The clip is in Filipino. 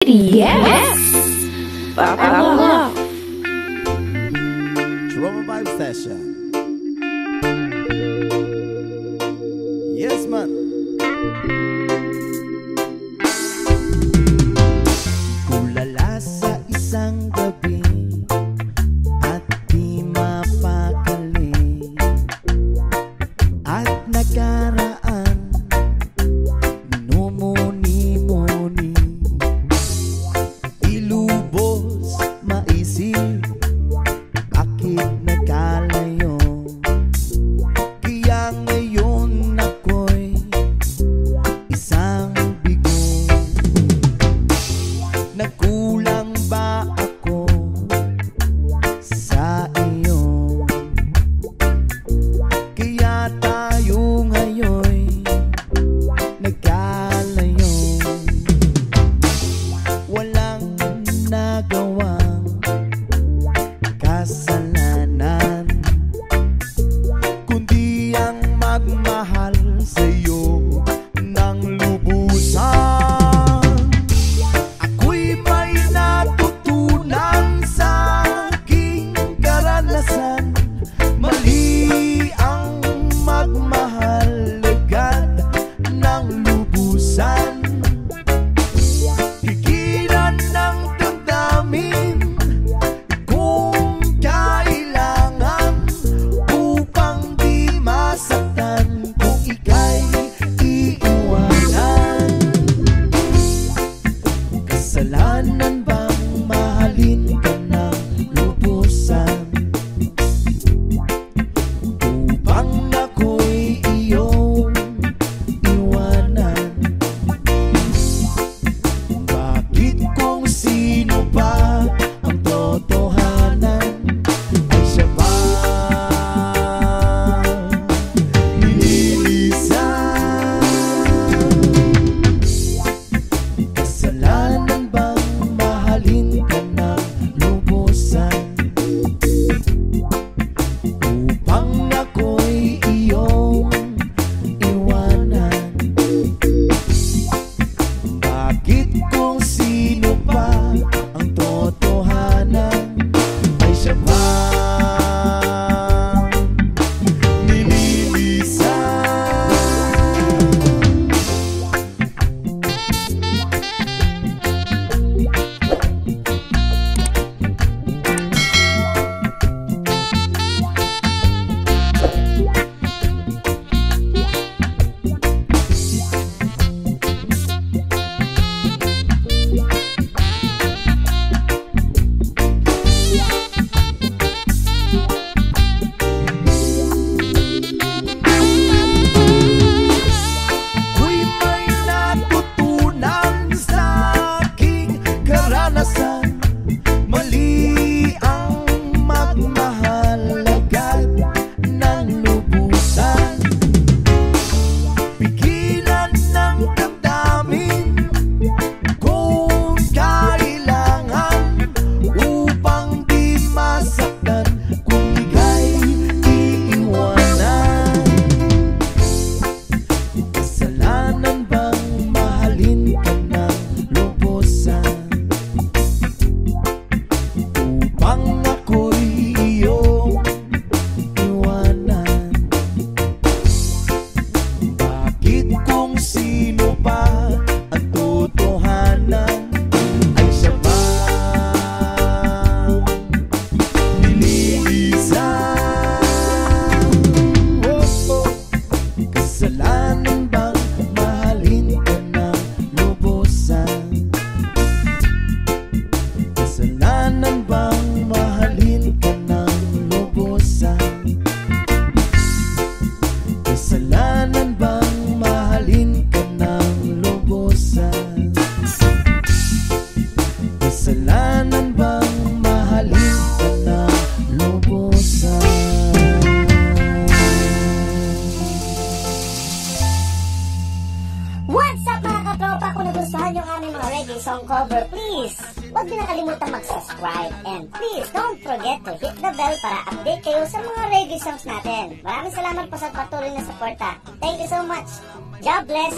Yes! Papa! Trauma Vibe Session. Yes, man. Kulala sa isang gabi at di mapakali, at nakaraan minumuni-muni, ilubos maisip, bakit nagkalayo? Kaya ngayon ako'y isang bigo. Nagkulang ba ako sa iyo? Kaya tayo ngayon'y nagkalayo. Walang nagawang kasalanan, kundi ang magmahal sa'yo ng lubusan. Ako'y may natutunan sa aking karanasan. Mali ang magmahal agad ng lubusan. Pigilan ng damdamin kung kailangan, upang di masaktan kung ika'y iiwanan. Kasalanan bang mahalin ka ng lubusan, upang ako'y iyong iwanan? Bakit kung sino pa ang totohanan ay siya ba nililisan? Kasalanan bang mahalin ka ng lubusan, upang ako'y iyong iwanan? Bakit kung sino pa ang totohanan ay siya ba nililisan? Ako'y may natutunan sa aking karanasan. Mali ang magmahal agad ng lubusan. Pigilan ng damdamin kung kailangan, upang di masaktan kung ika'y iiwanan. Kasalanan bang mahalin ka ng lubusan, upang ako'y iyong iwanan? Bakit kung sino pa ang totohanan ay siya ba nililisan? Kasalanan bang mahalin ka ng lubusan, kasalanan bang mahalin ka ng lubusan, kasalanan bang mahalin ka ng lubusan, kasalanan bang mahalin ka ng lubusan? What's up mga katropa? Kung nagustuhan yung aming mga reggae song cover, please huwag din nakalimutan mag-subscribe, and please don't forget to hit the bell para update kayo sa mga reggae songs natin. Maraming salamat po sa patuloy na suporta. Thank you so much. God bless.